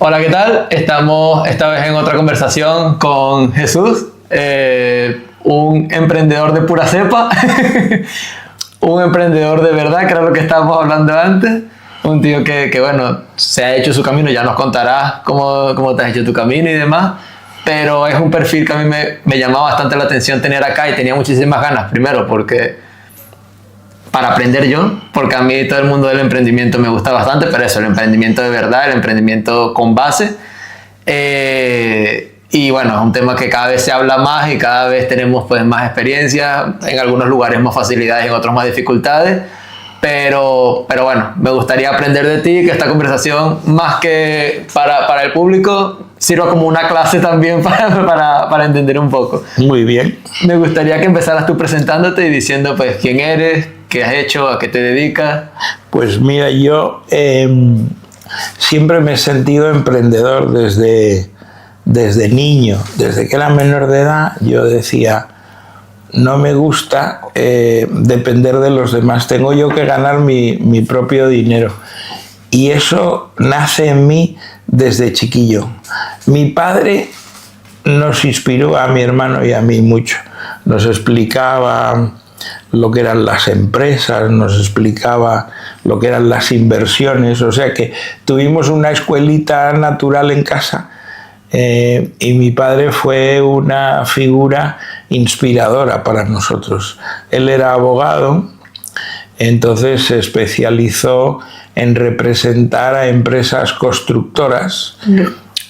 Hola, ¿qué tal? Estamos esta vez en otra conversación con Jesús, un emprendedor de pura cepa, un emprendedor de verdad, que era lo que estábamos hablando antes, un tío que bueno, se ha hecho su camino, ya nos contarás cómo te has hecho tu camino y demás, pero es un perfil que a mí me llamaba bastante la atención tener acá y tenía muchísimas ganas, primero porque para aprender yo, porque a mí todo el mundo del emprendimiento me gusta bastante, pero eso, el emprendimiento de verdad, el emprendimiento con base. Y bueno, es un tema que cada vez se habla más y cada vez tenemos pues más experiencia, en algunos lugares más facilidades, en otros más dificultades, pero bueno, me gustaría aprender de ti, que esta conversación, más que para el público, sirva como una clase también para entender un poco. Muy bien. Me gustaría que empezaras tú presentándote y diciendo pues quién eres, qué has hecho, a qué te dedicas. Pues mira, yo siempre me he sentido emprendedor desde niño. Desde que era menor de edad yo decía, no me gusta depender de los demás, tengo yo que ganar mi propio dinero. Y eso nace en mí desde chiquillo. Mi padre nos inspiró a mi hermano y a mí mucho. Nos explicaba lo que eran las empresas, nos explicaba lo que eran las inversiones, o sea que tuvimos una escuelita natural en casa y mi padre fue una figura inspiradora para nosotros. Él era abogado, entonces se especializó en representar a empresas constructoras.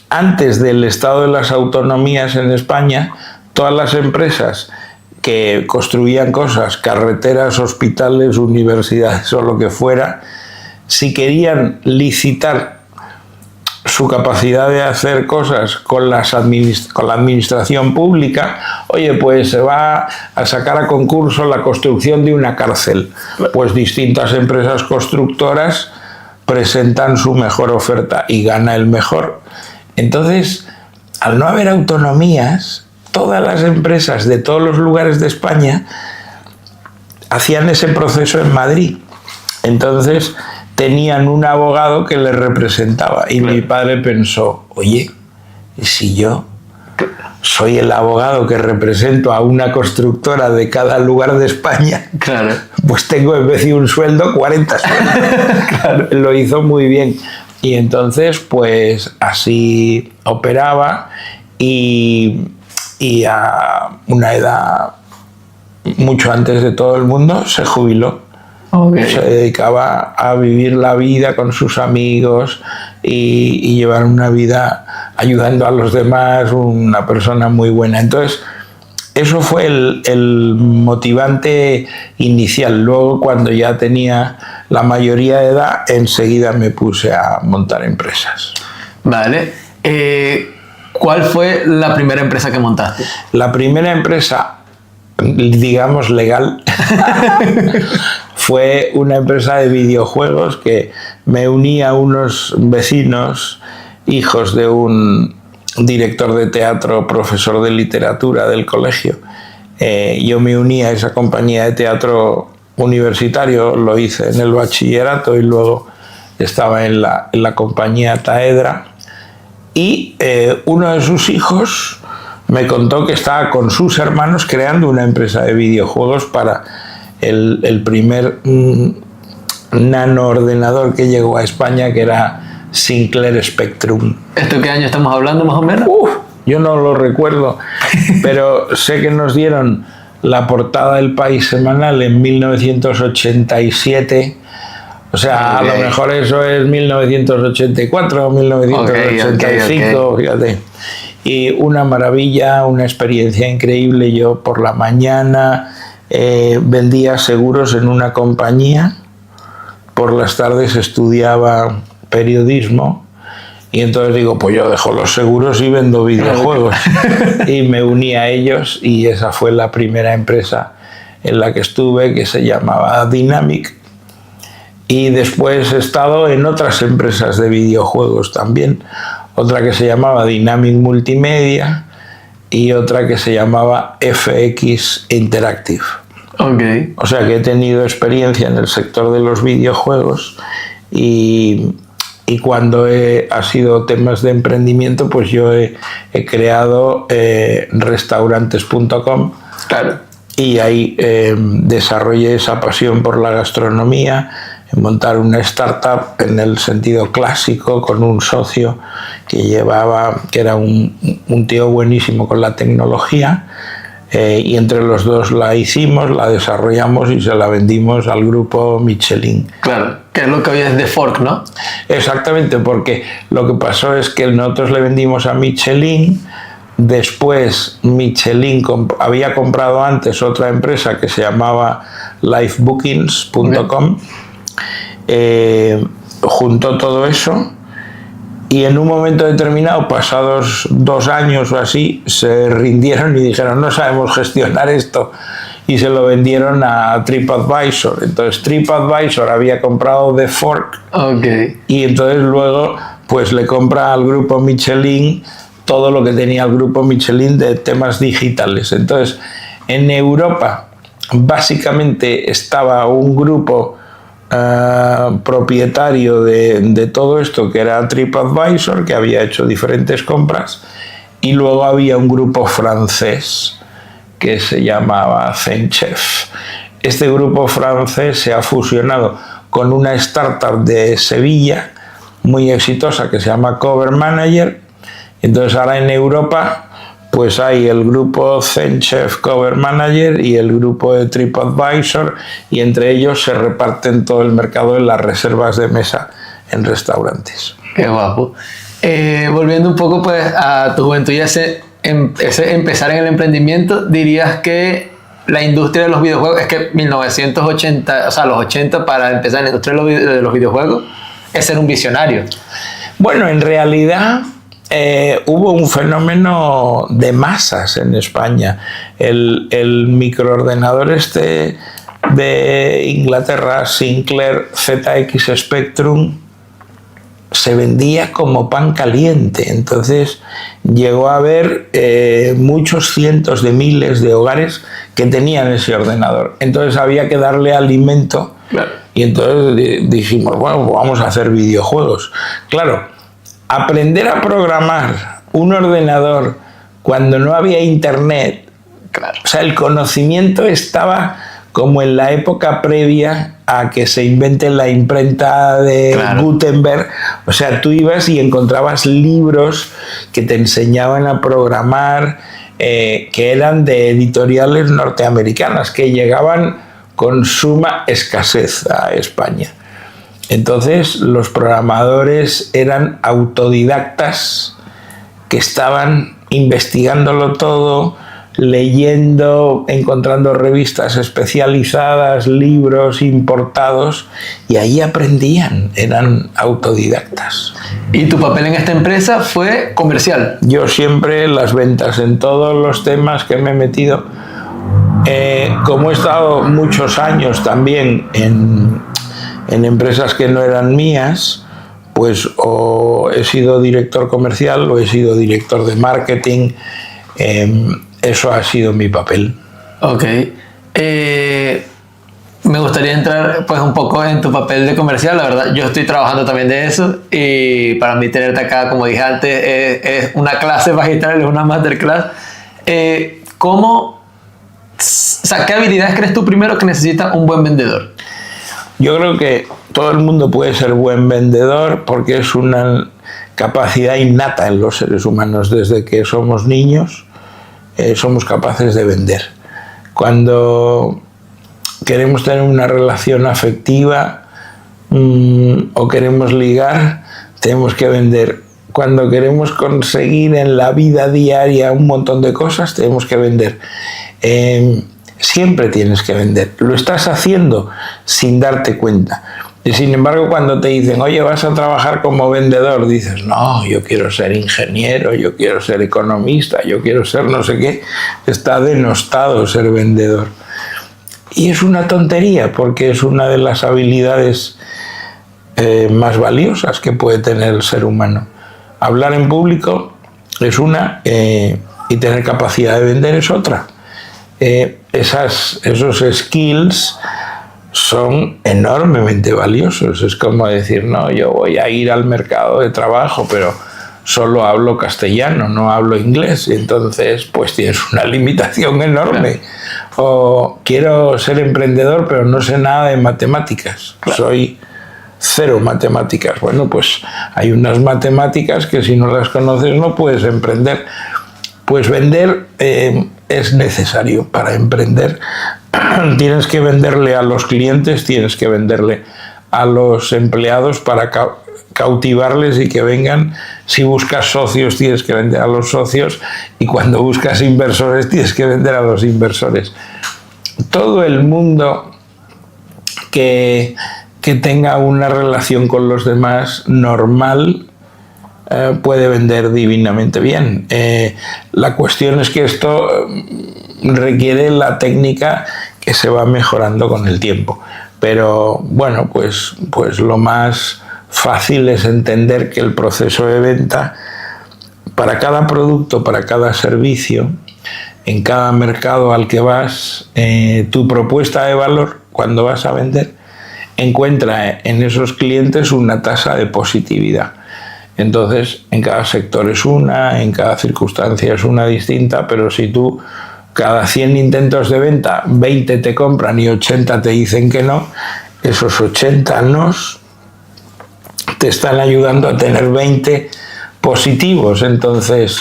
Antes del estado de las autonomías en España, todas las empresas que construían cosas, carreteras, hospitales, universidades o lo que fuera, si querían licitar su capacidad de hacer cosas con la administración pública, oye, pues se va a sacar a concurso la construcción de una cárcel. Pues distintas empresas constructoras presentan su mejor oferta y gana el mejor. Entonces, al no haber autonomías, todas las empresas de todos los lugares de España hacían ese proceso en Madrid. Entonces tenían un abogado que les representaba y mi padre pensó, oye, si yo soy el abogado que represento a una constructora de cada lugar de España, claro, pues tengo en vez de un sueldo 40 sueldos. Claro. Lo hizo muy bien. Y entonces pues así operaba y a una edad mucho antes de todo el mundo se jubiló. Okay. Se dedicaba a vivir la vida con sus amigos y llevar una vida ayudando a los demás, una persona muy buena. Entonces, eso fue el motivante inicial. Luego, cuando ya tenía la mayoría de edad, enseguida me puse a montar empresas. Vale. ¿Cuál fue la primera empresa que montaste? La primera empresa, digamos, legal, fue una empresa de videojuegos que me uní a unos vecinos, hijos de un director de teatro, profesor de literatura del colegio. Yo me uní a esa compañía de teatro universitario, lo hice en el bachillerato y luego estaba en la compañía Taedra. Y uno de sus hijos me contó que estaba con sus hermanos creando una empresa de videojuegos para el primer nano ordenador que llegó a España, que era Sinclair Spectrum. ¿Esto qué año estamos hablando más o menos? Yo no lo recuerdo, pero sé que nos dieron la portada del País semanal en 1987. O sea, okay, a lo mejor eso es 1984 o 1985, okay. Fíjate. Y una maravilla, una experiencia increíble. Yo por la mañana vendía seguros en una compañía, por las tardes estudiaba periodismo y entonces digo, pues yo dejo los seguros y vendo videojuegos. Y me uní a ellos y esa fue la primera empresa en la que estuve, que se llamaba Dynamic. Y después he estado en otras empresas de videojuegos también. Otra que se llamaba Dynamic Multimedia y otra que se llamaba FX Interactive. Okay. O sea que he tenido experiencia en el sector de los videojuegos y y cuando ha sido temas de emprendimiento, pues yo he creado restaurantes.com. Claro. Y ahí desarrollé esa pasión por la gastronomía, en montar una startup en el sentido clásico con un socio que era un tío buenísimo con la tecnología, y entre los dos la hicimos, la desarrollamos y se la vendimos al grupo Michelin. Claro, que es lo que hoy es The Fork, ¿no? Exactamente, porque lo que pasó es que nosotros le vendimos a Michelin. Después Michelin había comprado antes otra empresa que se llamaba lifebookings.com, juntó todo eso y en un momento determinado, pasados 2 años o así, se rindieron y dijeron no sabemos gestionar esto, y se lo vendieron a TripAdvisor. Entonces TripAdvisor había comprado The Fork, y entonces luego pues le compra al grupo Michelin todo lo que tenía el grupo Michelin de temas digitales. Entonces, en Europa, básicamente estaba un grupo propietario de todo esto, que era TripAdvisor, que había hecho diferentes compras, y luego había un grupo francés que se llamaba Zenchef. Este grupo francés se ha fusionado con una startup de Sevilla, muy exitosa, que se llama Cover Manager. Entonces ahora en Europa pues hay el grupo Zenchef Cover Manager y el grupo de TripAdvisor, y entre ellos se reparten todo el mercado en las reservas de mesa en restaurantes. Qué guapo. Volviendo un poco pues a tu juventud y ese empezar en el emprendimiento, dirías que la industria de los videojuegos, es que 1980, o sea, los 80 para empezar en la industria de los videojuegos, es ser un visionario. Bueno, en realidad hubo un fenómeno de masas en España. El microordenador este de Inglaterra, Sinclair ZX Spectrum, se vendía como pan caliente. Entonces llegó a haber muchos cientos de miles de hogares que tenían ese ordenador. Entonces había que darle alimento. Claro. Y entonces dijimos, bueno, pues vamos a hacer videojuegos. Claro, aprender a programar un ordenador cuando no había internet, Claro. o sea, el conocimiento estaba como en la época previa a que se invente la imprenta de Claro. Gutenberg. O sea, tú ibas y encontrabas libros que te enseñaban a programar, que eran de editoriales norteamericanas, que llegaban con suma escasez a España. Entonces los programadores eran autodidactas que estaban investigándolo todo, leyendo, encontrando revistas especializadas, libros importados, y ahí aprendían, eran autodidactas. ¿Y tu papel en esta empresa fue comercial? Yo siempre las ventas, en todos los temas que me he metido, como he estado muchos años también en empresas que no eran mías, pues o he sido director comercial o he sido director de marketing. Eso ha sido mi papel. Ok. Me gustaría entrar pues un poco en tu papel de comercial. La verdad, yo estoy trabajando también de eso, y para mí tenerte acá, como dije antes, es una clase magistral, es una masterclass. ¿Qué habilidades crees tú primero que necesita un buen vendedor? Yo creo que todo el mundo puede ser buen vendedor porque es una capacidad innata en los seres humanos. Desde que somos niños somos capaces de vender. Cuando queremos tener una relación afectiva o queremos ligar, tenemos que vender. Cuando queremos conseguir en la vida diaria un montón de cosas, tenemos que vender. Siempre tienes que vender. Lo estás haciendo sin darte cuenta. Y sin embargo, cuando te dicen, oye, vas a trabajar como vendedor, dices, no, yo quiero ser ingeniero, yo quiero ser economista, yo quiero ser no sé qué. Está denostado ser vendedor. Y es una tontería, porque es una de las habilidades más valiosas que puede tener el ser humano. Hablar en público es una, y tener capacidad de vender es otra. Esos skills son enormemente valiosos. Es como decir, no, yo voy a ir al mercado de trabajo, pero solo hablo castellano, no hablo inglés, y entonces pues tienes una limitación enorme. Claro. O quiero ser emprendedor, pero no sé nada de matemáticas. Claro. Soy cero matemáticas. Bueno, pues hay unas matemáticas que si no las conoces no puedes emprender. Pues vender es necesario para emprender. Tienes que venderle a los clientes, tienes que venderle a los empleados para cautivarles y que vengan. Si buscas socios, tienes que vender a los socios, y cuando buscas inversores, tienes que vender a los inversores. Todo el mundo que tenga una relación con los demás normal puede vender divinamente bien. La cuestión es que esto requiere la técnica que se va mejorando con el tiempo. Pero bueno, pues lo más fácil es entender que el proceso de venta, para cada producto, para cada servicio, en cada mercado al que vas, tu propuesta de valor, cuando vas a vender, encuentra en esos clientes una tasa de positividad. Entonces, en cada sector es una, en cada circunstancia es una distinta, pero si tú cada 100 intentos de venta, 20 te compran y 80 te dicen que no, esos 80 nos te están ayudando a tener 20 positivos. Entonces,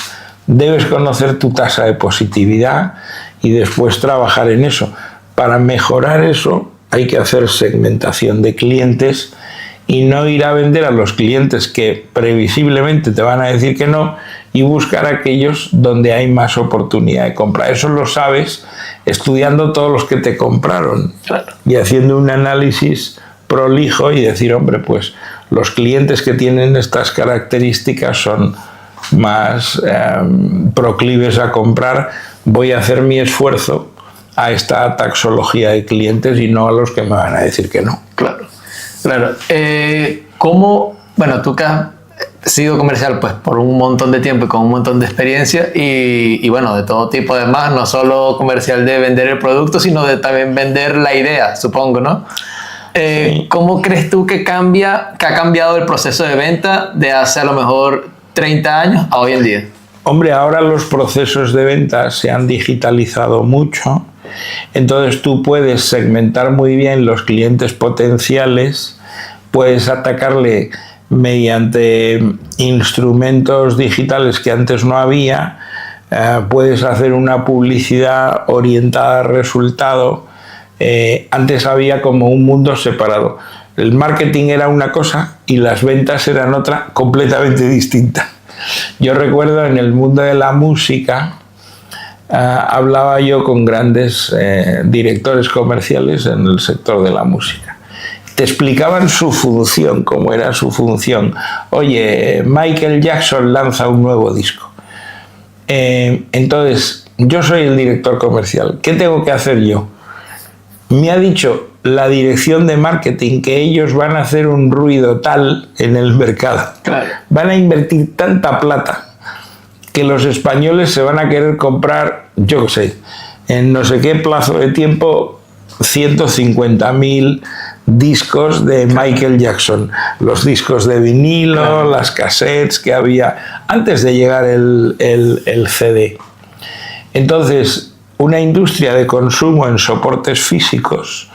debes conocer tu tasa de positividad y después trabajar en eso. Para mejorar eso hay que hacer segmentación de clientes y no ir a vender a los clientes que previsiblemente te van a decir que no, y buscar aquellos donde hay más oportunidad de compra. Eso lo sabes estudiando todos los que te compraron, claro, y haciendo un análisis prolijo y decir, hombre, pues los clientes que tienen estas características son más proclives a comprar, voy a hacer mi esfuerzo a esta taxología de clientes y no a los que me van a decir que no. Claro, claro. Bueno, tú que has sido comercial pues por un montón de tiempo y con un montón de experiencia y bueno, de todo tipo además, no solo comercial de vender el producto, sino de también vender la idea, supongo, ¿no? Sí. ¿Cómo crees tú que ha cambiado el proceso de venta de hace a lo mejor 30 años a hoy en día? Hombre, ahora los procesos de venta se han digitalizado mucho, entonces tú puedes segmentar muy bien los clientes potenciales, puedes atacarle mediante instrumentos digitales que antes no había, puedes hacer una publicidad orientada al resultado. Antes había como un mundo separado. El marketing era una cosa y las ventas eran otra completamente distinta. Yo recuerdo en el mundo de la música, hablaba yo con grandes directores comerciales en el sector de la música. Te explicaban su función, cómo era su función. Oye, Michael Jackson lanza un nuevo disco. Entonces, yo soy el director comercial. ¿Qué tengo que hacer yo? Me ha dicho la dirección de marketing que ellos van a hacer un ruido tal en el mercado. Claro. Van a invertir tanta plata que los españoles se van a querer comprar, yo qué sé, en no sé qué plazo de tiempo, 150.000 discos de Michael Jackson, los discos de vinilo, claro, las cassettes que había antes de llegar el CD. Entonces, una industria de consumo en soportes físicos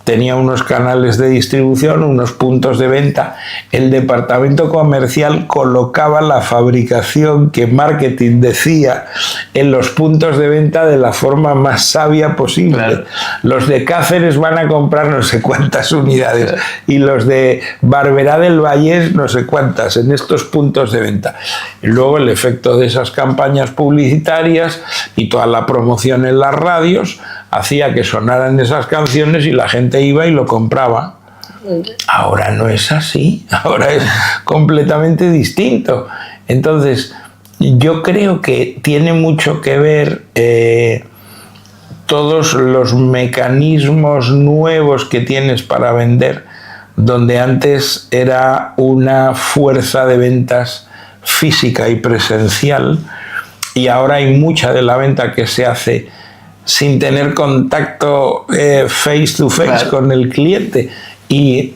tenía unos canales de distribución, unos puntos de venta. El departamento comercial colocaba la fabricación que marketing decía en los puntos de venta de la forma más sabia posible. Claro. Los de Cáceres van a comprar no sé cuántas unidades, claro, y los de Barberá del Vallés no sé cuántas en estos puntos de venta. Y luego el efecto de esas campañas publicitarias y toda la promoción en las radios hacía que sonaran esas canciones y la gente iba y lo compraba. Ahora no es así, ahora es completamente distinto. Entonces, yo creo que tiene mucho que ver todos los mecanismos nuevos que tienes para vender, donde antes era una fuerza de ventas física y presencial, y ahora hay mucha de la venta que se hace sin tener contacto face to face, claro, con el cliente, y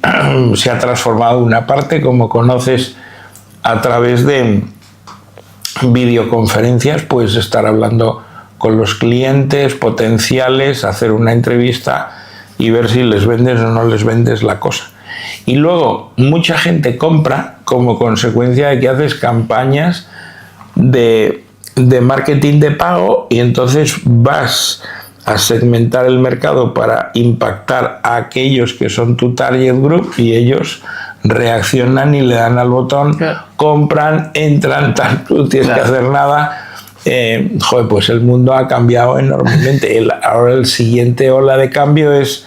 se ha transformado una parte, como conoces, a través de videoconferencias, puedes estar hablando con los clientes potenciales, hacer una entrevista y ver si les vendes o no les vendes la cosa. Y luego mucha gente compra como consecuencia de que haces campañas de marketing de pago, y entonces vas a segmentar el mercado para impactar a aquellos que son tu target group, y ellos reaccionan y le dan al botón, claro, compran, entran, tal, tú tienes, claro, que hacer nada. Pues el mundo ha cambiado enormemente. Ahora el siguiente ola de cambio es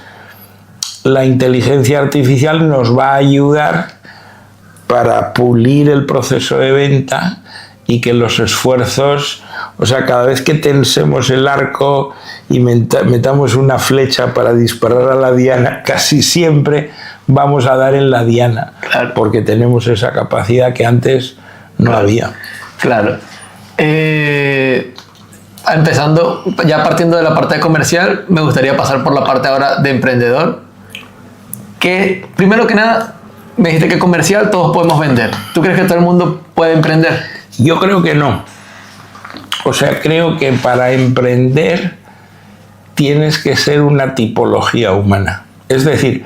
la inteligencia artificial. Nos va a ayudar para pulir el proceso de venta y que los esfuerzos, o sea, cada vez que tensemos el arco y metamos una flecha para disparar a la diana, casi siempre vamos a dar en la diana, claro, porque tenemos esa capacidad que antes no, claro, había. Claro. Empezando, ya partiendo de la parte comercial, me gustaría pasar por la parte ahora de emprendedor. Que primero que nada, me dijiste que comercial todos podemos vender. ¿Tú crees que todo el mundo puede emprender? Yo creo que no. O sea, creo que para emprender tienes que ser una tipología humana. Es decir,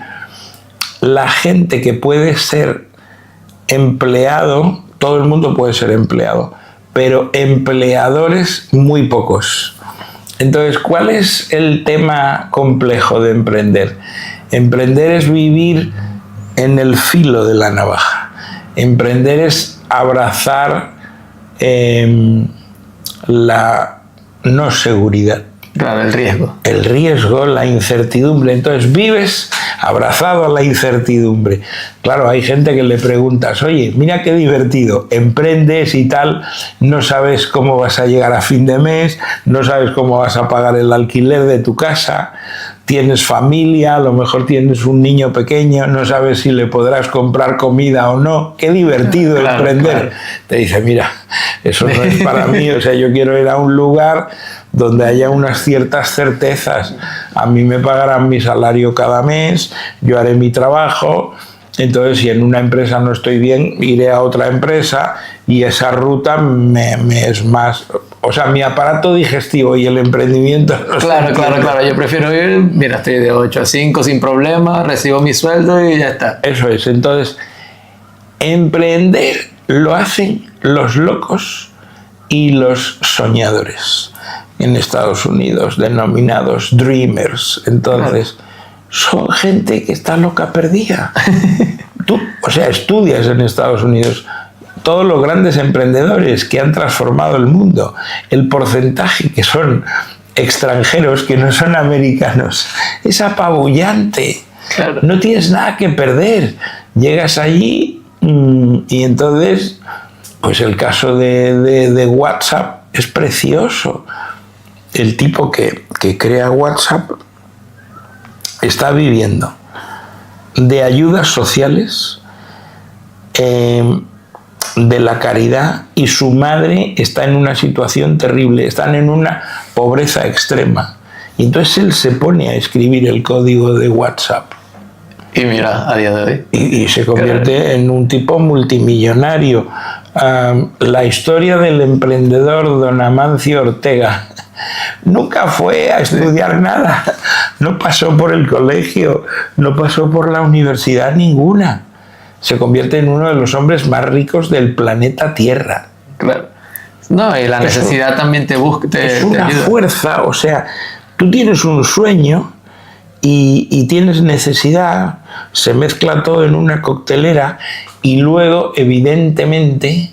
la gente que puede ser empleado, todo el mundo puede ser empleado, pero empleadores muy pocos. Entonces, ¿cuál es el tema complejo de emprender? Emprender es vivir en el filo de la navaja. Emprender es abrazar la no seguridad. Claro, el riesgo. El riesgo, la incertidumbre. Entonces vives abrazado a la incertidumbre. Claro, hay gente que le preguntas, oye, mira qué divertido, emprendes y tal, no sabes cómo vas a llegar a fin de mes, no sabes cómo vas a pagar el alquiler de tu casa, tienes familia, a lo mejor tienes un niño pequeño, no sabes si le podrás comprar comida o no. Qué divertido, claro, emprender. Claro. Te dice, mira, eso no es para mí, o sea, yo quiero ir a un lugar donde haya unas ciertas certezas. A mí me pagarán mi salario cada mes, yo haré mi trabajo, entonces si en una empresa no estoy bien, iré a otra empresa, y esa ruta me es más... O sea, mi aparato digestivo y el emprendimiento... Claro, yo prefiero ir, mira, estoy de 8 a 5 sin problema, recibo mi sueldo y ya está. Eso es, entonces, emprender lo hacen los locos y los soñadores en Estados Unidos, denominados dreamers. Entonces, claro, son gente que está loca perdida. Tú, o sea, estudias en Estados Unidos todos los grandes emprendedores que han transformado el mundo, el porcentaje que son extranjeros, que no son americanos, es apabullante. Claro. No tienes nada que perder. Llegas allí y entonces, pues el caso de WhatsApp es precioso. El tipo que crea WhatsApp está viviendo de ayudas sociales, de la caridad, y su madre está en una situación terrible, están en una pobreza extrema. Y entonces él se pone a escribir el código de WhatsApp. Y mira, a día de hoy. Y se convierte en un tipo multimillonario. La historia del emprendedor don Amancio Ortega nunca fue a estudiar nada, no pasó por el colegio, no pasó por la universidad ninguna. Se convierte en uno de los hombres más ricos del planeta Tierra. Claro. No, y la necesidad también te busca. Es una fuerza, o sea, tú tienes un sueño y tienes necesidad, se mezcla todo en una coctelera, y luego, evidentemente,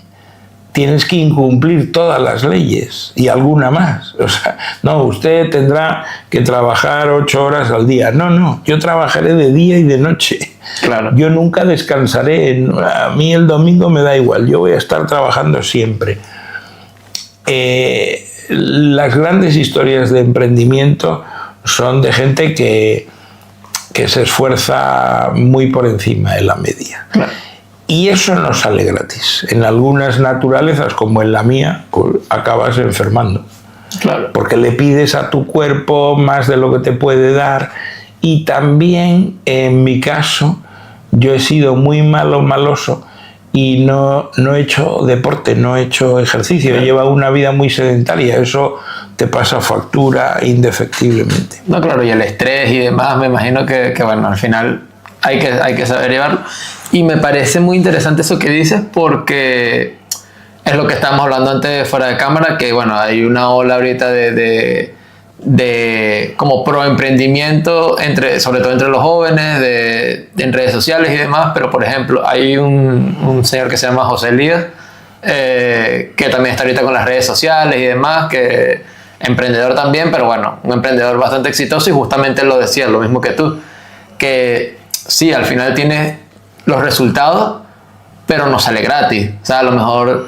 tienes que incumplir todas las leyes y alguna más. O sea, no, usted tendrá que trabajar 8 horas al día. No, yo trabajaré de día y de noche. Claro. Yo nunca descansaré. A mí el domingo me da igual. Yo voy a estar trabajando siempre. Las grandes historias de emprendimiento son de gente que se esfuerza muy por encima de la media. Claro. Y eso no sale gratis. En algunas naturalezas, como en la mía, pues acabas enfermando. Claro. Porque le pides a tu cuerpo más de lo que te puede dar. Y también, en mi caso, yo he sido muy maloso y no he hecho deporte, no he hecho ejercicio, he llevado una vida muy sedentaria, eso te pasa factura indefectiblemente. No, claro, y el estrés y demás, me imagino que bueno, al final hay que saber llevarlo. Y me parece muy interesante eso que dices, porque es lo que estábamos hablando antes fuera de cámara, que bueno, hay una ola ahorita de como proemprendimiento, sobre todo entre los jóvenes, en redes sociales y demás. Pero por ejemplo, hay un señor que se llama José Elías, que también está ahorita con las redes sociales y demás, que emprendedor también, pero bueno, un emprendedor bastante exitoso, y justamente lo decía, lo mismo que tú, que sí, al final tienes los resultados, pero no sale gratis. O sea, a lo mejor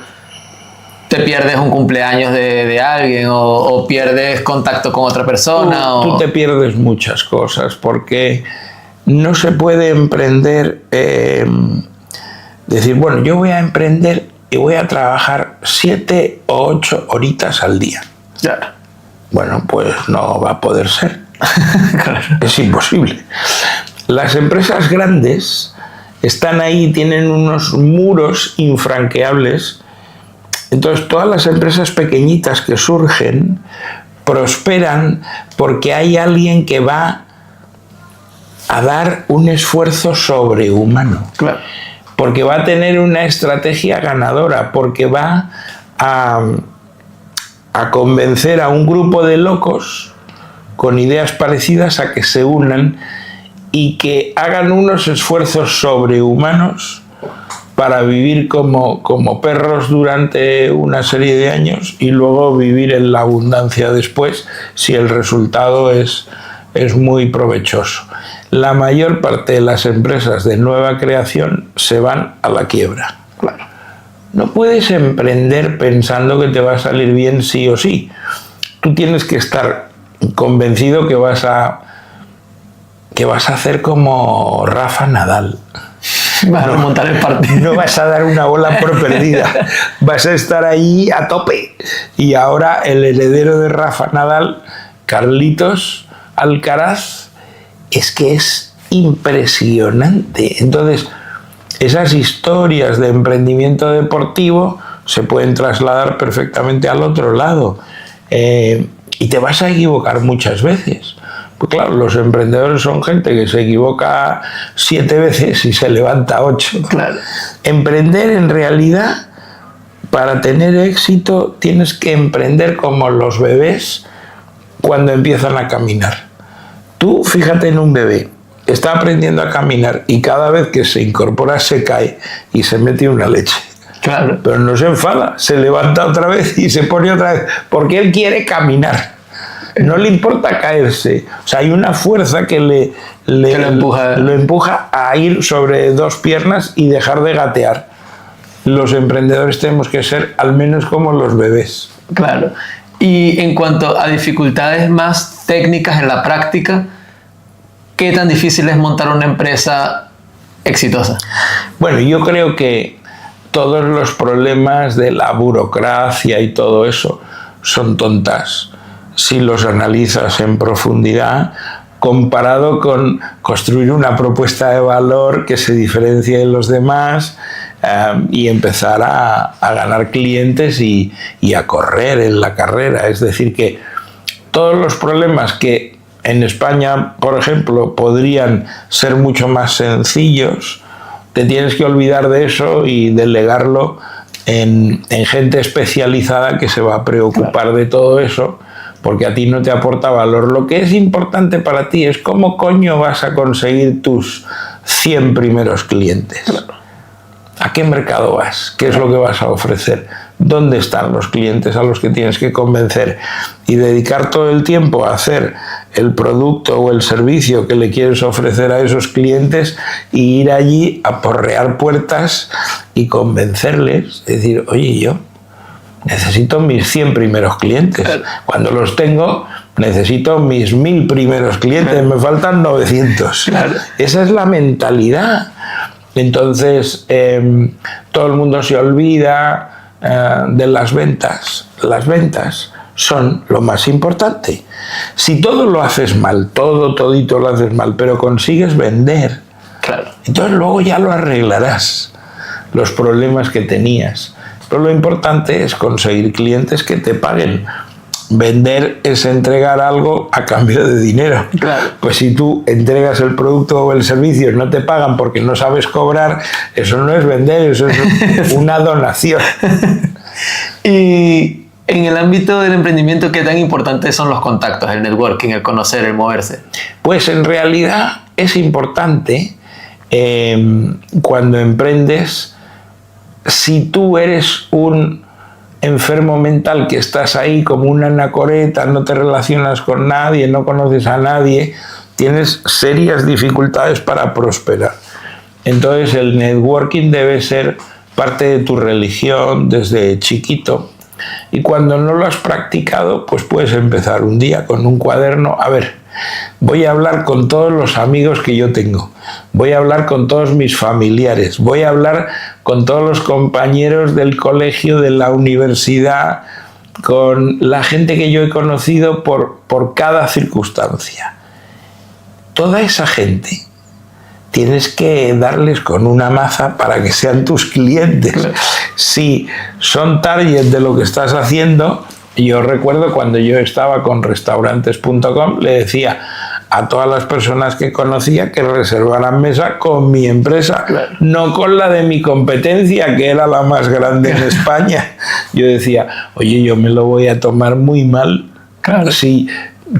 te pierdes un cumpleaños de alguien, o pierdes contacto con otra persona. Tú te pierdes muchas cosas, porque no se puede emprender, decir, bueno, yo voy a emprender y voy a trabajar 7 o 8 horitas al día. Claro. Bueno, pues no va a poder ser. Claro. Es imposible. Las empresas grandes están ahí, tienen unos muros infranqueables. Entonces, todas las empresas pequeñitas que surgen prosperan porque hay alguien que va a dar un esfuerzo sobrehumano. Claro. Porque va a tener una estrategia ganadora, porque va a convencer a un grupo de locos con ideas parecidas a que se unan y que hagan unos esfuerzos sobrehumanos para vivir como perros durante una serie de años y luego vivir en la abundancia después, si el resultado es muy provechoso. La mayor parte de las empresas de nueva creación se van a la quiebra. Claro. No puedes emprender pensando que te va a salir bien sí o sí. Tú tienes que estar convencido que vas a hacer como Rafa Nadal. Vas a montar el partido. No vas a dar una bola por perdida. Vas a estar ahí a tope. Y ahora el heredero de Rafa Nadal, Carlitos Alcaraz, es que es impresionante. Entonces, esas historias de emprendimiento deportivo se pueden trasladar perfectamente al otro lado. Y te vas a equivocar muchas veces. Pues claro, los emprendedores son gente que se equivoca 7 veces y se levanta 8. Claro. Emprender, en realidad, para tener éxito, tienes que emprender como los bebés cuando empiezan a caminar. Tú fíjate en un bebé, está aprendiendo a caminar y cada vez que se incorpora se cae y se mete una leche. Claro. Pero no se enfada, se levanta otra vez y se pone otra vez, porque él quiere caminar. No le importa caerse. O sea, hay una fuerza que lo empuja a ir sobre 2 piernas y dejar de gatear. Los emprendedores tenemos que ser al menos como los bebés. Claro. Y en cuanto a dificultades más técnicas en la práctica, ¿qué tan difícil es montar una empresa exitosa? Bueno, yo creo que todos los problemas de la burocracia y todo eso son tontas si los analizas en profundidad, comparado con construir una propuesta de valor que se diferencie de los demás, y empezar a ganar clientes y a correr en la carrera. Es decir, que todos los problemas que en España, por ejemplo, podrían ser mucho más sencillos, te tienes que olvidar de eso y delegarlo en gente especializada que se va a preocupar de todo eso, porque a ti no te aporta valor. Lo que es importante para ti es cómo coño vas a conseguir tus 100 primeros clientes. ¿A qué mercado vas? ¿Qué es lo que vas a ofrecer? ¿Dónde están los clientes a los que tienes que convencer? Y dedicar todo el tiempo a hacer el producto o el servicio que le quieres ofrecer a esos clientes y ir allí a porrear puertas y convencerles. Es decir, oye, yo necesito mis 100 primeros clientes. Cuando los tengo, necesito mis 1000 primeros clientes. Me faltan 900. Claro. Esa es la mentalidad. Entonces, todo el mundo se olvida de las ventas. Las ventas son lo más importante. Si todo lo haces mal, todito lo haces mal, pero consigues vender, Claro. entonces luego ya lo arreglarás, los problemas que tenías. Pero lo importante es conseguir clientes que te paguen. Vender es entregar algo a cambio de dinero. Claro. Pues si tú entregas el producto o el servicio y no te pagan porque no sabes cobrar, eso no es vender, eso es una donación. Y en el ámbito del emprendimiento, ¿qué tan importantes son los contactos, el networking, el conocer, el moverse? Pues en realidad es importante cuando emprendes, si tú eres un enfermo mental que estás ahí como una anacoreta, no te relacionas con nadie, no conoces a nadie, tienes serias dificultades para prosperar. Entonces el networking debe ser parte de tu religión desde chiquito. Y cuando no lo has practicado, pues puedes empezar un día con un cuaderno. A ver, voy a hablar con todos los amigos que yo tengo, voy a hablar con todos mis familiares, voy a hablar con todos los compañeros del colegio, de la universidad, con la gente que yo he conocido por cada circunstancia. Toda esa gente tienes que darles con una maza para que sean tus clientes. Claro. Si son target de lo que estás haciendo, yo recuerdo cuando yo estaba con restaurantes.com, le decía a todas las personas que conocía que reservaran mesa con mi empresa, claro, no con la de mi competencia, que era la más grande en España. Yo decía, oye, yo me lo voy a tomar muy mal. Claro. Si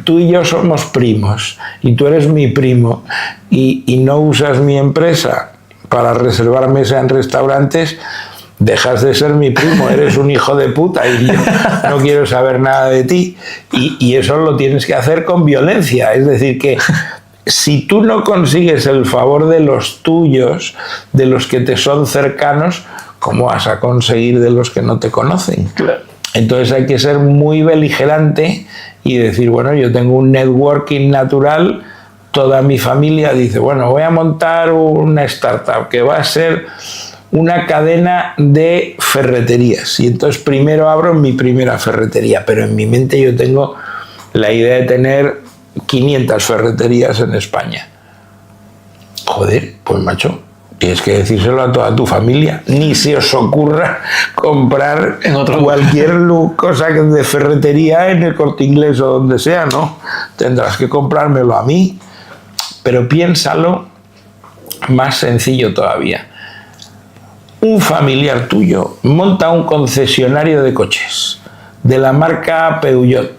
tú y yo somos primos y tú eres mi primo y no usas mi empresa para reservar mesa en restaurantes, dejas de ser mi primo, eres un hijo de puta y yo no quiero saber nada de ti. Y eso lo tienes que hacer con violencia. Es decir, que si tú no consigues el favor de los tuyos, de los que te son cercanos, ¿cómo vas a conseguir de los que no te conocen? Claro. Entonces hay que ser muy beligerante y decir, bueno, yo tengo un networking natural, toda mi familia dice, bueno, voy a montar una startup que va a ser una cadena de ferreterías. Y entonces primero abro mi primera ferretería, pero en mi mente yo tengo la idea de tener 500 ferreterías en España. Joder, pues macho, tienes que decírselo a toda tu familia. Ni se os ocurra comprar cualquier cosa de ferretería en el Corte Inglés o donde sea, ¿no? Tendrás que comprármelo a mí. Pero piénsalo más sencillo todavía. Un familiar tuyo monta un concesionario de coches de la marca Peugeot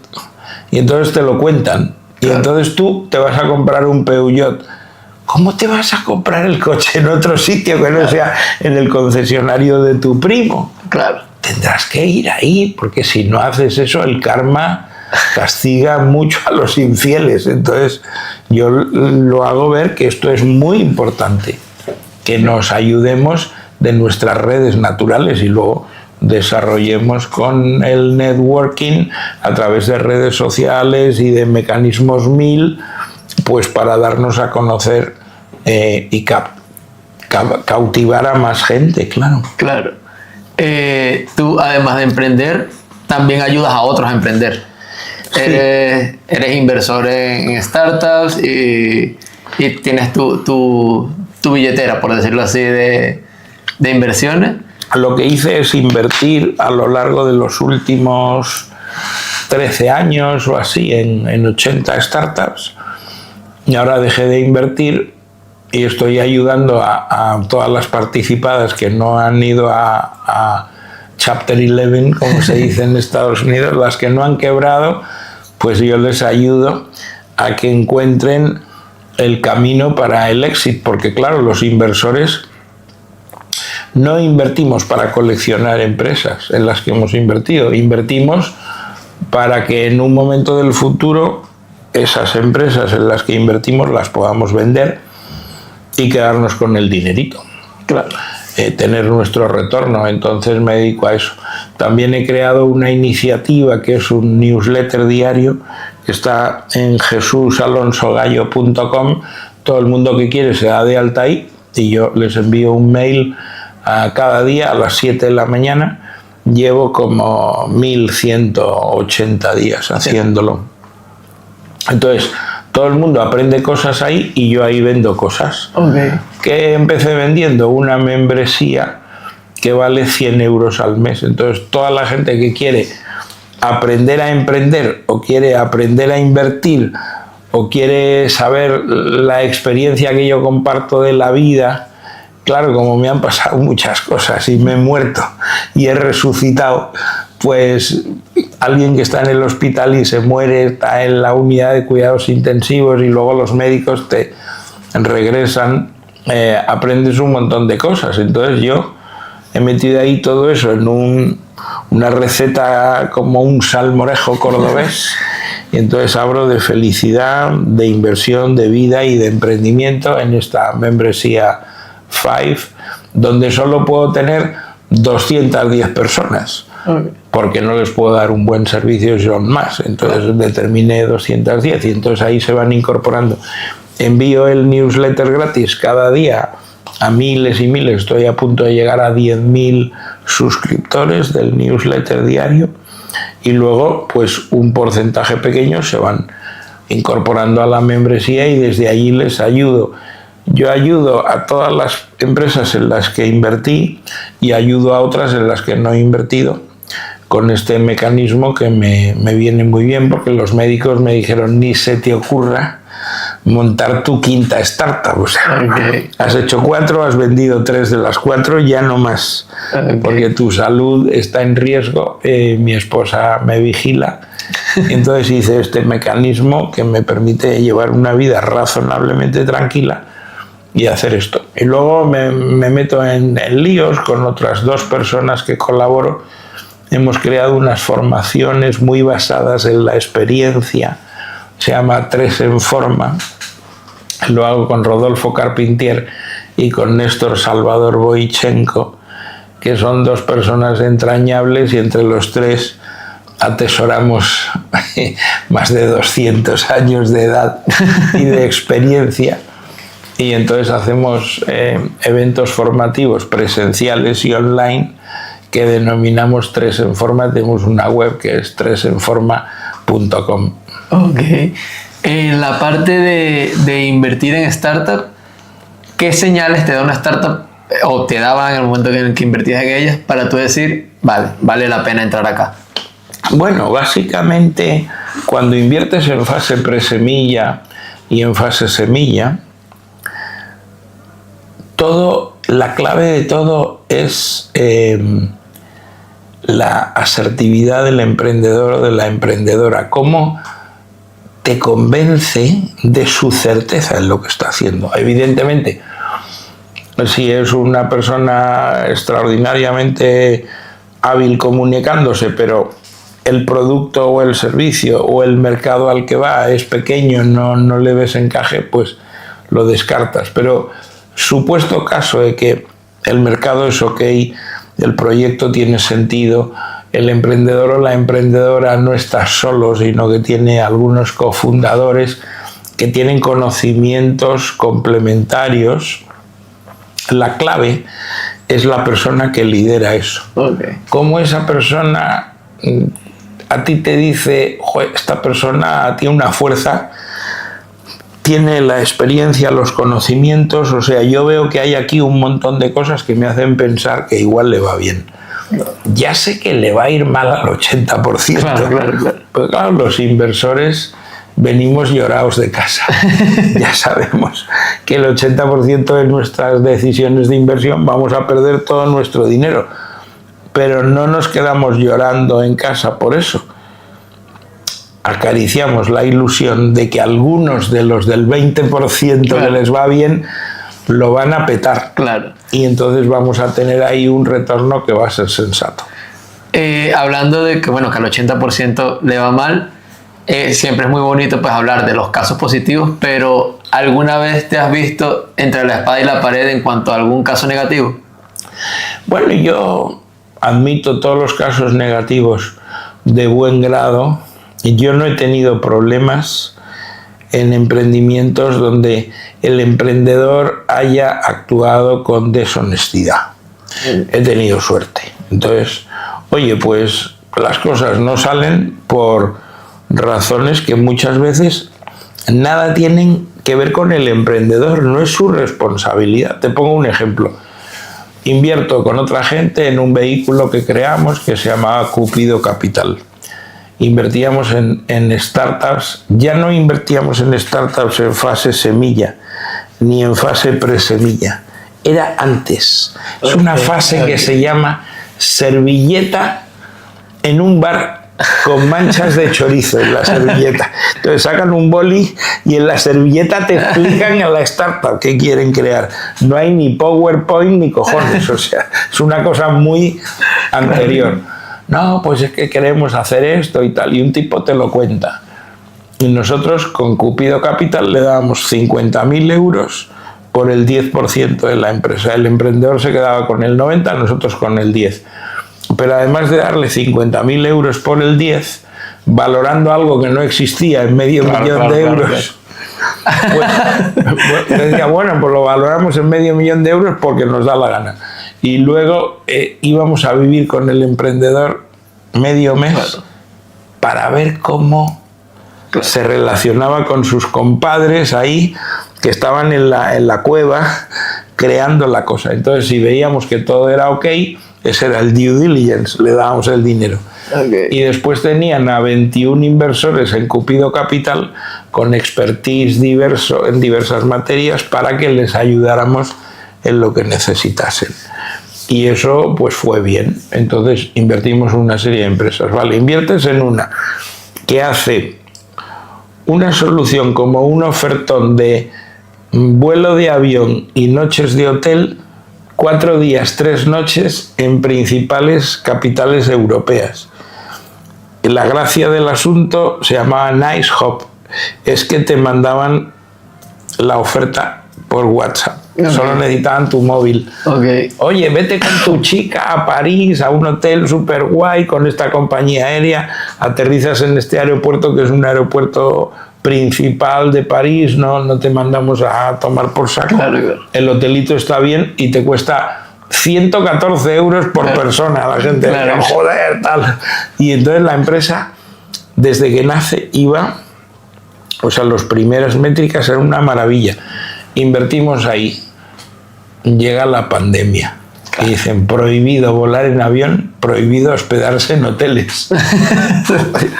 y entonces te lo cuentan y entonces tú te vas a comprar un Peugeot. ¿Cómo te vas a comprar el coche en otro sitio que no sea en el concesionario de tu primo? Claro. Tendrás que ir ahí, porque si no haces eso, el karma castiga mucho a los infieles. Entonces yo lo hago ver que esto es muy importante, que nos ayudemos de nuestras redes naturales y luego desarrollemos con el networking a través de redes sociales y de mecanismos 1000, pues para darnos a conocer y cautivar a más gente, claro. Claro. Tú, además de emprender, también ayudas a otros a emprender. Sí. Eres inversor en startups y tienes tu billetera, por decirlo así, de inversiones. Lo que hice es invertir a lo largo de los últimos 13 años o así en 80 startups y ahora dejé de invertir y estoy ayudando a todas las participadas que no han ido a Chapter 11, como se dice en Estados Unidos, las que no han quebrado, pues yo les ayudo a que encuentren el camino para el éxito, porque claro, los inversores no invertimos para coleccionar empresas en las que hemos invertido, invertimos para que en un momento del futuro esas empresas en las que invertimos las podamos vender y quedarnos con el dinerito. Claro. Tener nuestro retorno, entonces me dedico a eso. También he creado una iniciativa que es un newsletter diario que está en jesusalonsogallo.com. Todo el mundo que quiere se da de alta ahí y yo les envío un mail a cada día a las 7 de la mañana llevo como 1180 días haciéndolo. Entonces, todo el mundo aprende cosas ahí y yo ahí vendo cosas. Okay. Que empecé vendiendo una membresía que vale 100 euros al mes. Entonces, toda la gente que quiere aprender a emprender o quiere aprender a invertir o quiere saber la experiencia que yo comparto de la vida, claro, como me han pasado muchas cosas y me he muerto y he resucitado, pues alguien que está en el hospital y se muere, está en la unidad de cuidados intensivos y luego los médicos te regresan, aprendes un montón de cosas. Entonces yo he metido ahí todo eso en una receta como un salmorejo cordobés, y entonces hablo de felicidad, de inversión, de vida y de emprendimiento en esta membresía 5, donde solo puedo tener 210 personas, porque no les puedo dar un buen servicio yo más. Entonces determiné 210 y entonces ahí se van incorporando. Envío el newsletter gratis cada día a miles y miles. Estoy a punto de llegar a 10.000 suscriptores del newsletter diario, y luego pues un porcentaje pequeño se van incorporando a la membresía y desde allí les ayudo. Yo ayudo a todas las empresas en las que invertí y ayudo a otras en las que no he invertido con este mecanismo que me viene muy bien, porque los médicos me dijeron: ni se te ocurra montar tu quinta startup. O sea, has hecho 4, has vendido 3 de las 4, ya no más, porque tu salud está en riesgo. Mi esposa me vigila, entonces hice este mecanismo que me permite llevar una vida razonablemente tranquila y hacer esto. Y luego me meto en líos con otras 2 personas que colaboro. Hemos creado unas formaciones muy basadas en la experiencia, se llama 3 en Forma. Lo hago con Rodolfo Carpentier y con Néstor Salvador Boichenko, que son 2 personas entrañables, y entre los 3 atesoramos más de 200 años de edad y de experiencia. Y entonces hacemos eventos formativos presenciales y online que denominamos 3 en Forma. Tenemos una web que es 3enforma.com. Ok. En la parte de invertir en startup, ¿qué señales te da una startup o te daban en el momento en el que invertías en ellas para tú decir, vale la pena entrar acá? Bueno, básicamente cuando inviertes en fase presemilla y en fase semilla, la clave de todo es la asertividad del emprendedor o de la emprendedora. Cómo te convence de su certeza en lo que está haciendo. Evidentemente, si es una persona extraordinariamente hábil comunicándose, pero el producto o el servicio o el mercado al que va es pequeño, no le ves encaje, pues lo descartas. Pero supuesto caso de que el mercado es ok, el proyecto tiene sentido, el emprendedor o la emprendedora no está solo, sino que tiene algunos cofundadores que tienen conocimientos complementarios, la clave es la persona que lidera eso. Okay. Cómo esa persona a ti te dice: esta persona tiene una fuerza, tiene la experiencia, los conocimientos. O sea, yo veo que hay aquí un montón de cosas que me hacen pensar que igual le va bien. Ya sé que le va a ir mal al 80%. Claro. Pues claro, los inversores venimos llorados de casa. Ya sabemos que el 80% de nuestras decisiones de inversión vamos a perder todo nuestro dinero. Pero no nos quedamos llorando en casa por eso. Acariciamos la ilusión de que algunos de los del 20% que les va bien lo van a petar. Claro. Y entonces vamos a tener ahí un retorno que va a ser sensato. Hablando de que, bueno, que al 80% le va mal, siempre es muy bonito pues hablar de los casos positivos, pero ¿alguna vez te has visto entre la espada y la pared en cuanto a algún caso negativo? Bueno, yo admito todos los casos negativos de buen grado. Yo no he tenido problemas en emprendimientos donde el emprendedor haya actuado con deshonestidad. He tenido suerte. Entonces, Oye, pues las cosas no salen por razones que muchas veces nada tienen que ver con el emprendedor, no es su responsabilidad. Te pongo un ejemplo. Invierto con otra gente en un vehículo que creamos que se llamaba Cupido Capital. Invertíamos en startups, ya no invertíamos en startups en fase semilla, ni en fase presemilla. Era antes. Es una fase que se llama servilleta en un bar con manchas de chorizo en la servilleta. Entonces sacan un boli y en la servilleta te explican a la startup qué quieren crear. No hay ni PowerPoint ni cojones, o sea, es una cosa muy anterior. No, pues es que queremos hacer esto y tal, y un tipo te lo cuenta. Y nosotros con Cupido Capital le dábamos 50.000 euros por el 10% de la empresa. El emprendedor se quedaba con el 90%, nosotros con el 10%. Pero además de darle 50.000 euros por el 10%, valorando algo que no existía en medio millón de euros, pues decía, bueno, pues lo valoramos en medio millón de euros porque nos da la gana. Y luego íbamos a vivir con el emprendedor medio mes para ver cómo se relacionaba con sus compadres ahí que estaban en la cueva creando la cosa. Entonces, si veíamos que todo era ok, ese era el due diligence, le dábamos el dinero. Okay. Y después tenían a 21 inversores en Cupido Capital con expertise diverso en diversas materias para que les ayudáramos en lo que necesitasen. Y eso pues fue bien. Entonces invertimos en una serie de empresas. Vale, inviertes en una que hace una solución como un ofertón de vuelo de avión y noches de hotel, 4 días, 3 noches en principales capitales europeas. La gracia del asunto se llamaba Nice Hop. Es que te mandaban la oferta por WhatsApp. Okay. Solo necesitaban tu móvil. Okay. Oye, vete con tu chica a París, a un hotel súper guay con esta compañía aérea, aterrizas en este aeropuerto que es un aeropuerto principal de París, no te mandamos a tomar por saco. Claro. El hotelito está bien y te cuesta 114 euros por persona. La gente dice, joder, tal. Y entonces la empresa, desde que nace, iba, o sea, las primeras métricas eran una maravilla. Invertimos ahí. Llega la pandemia. Y dicen, prohibido volar en avión, prohibido hospedarse en hoteles.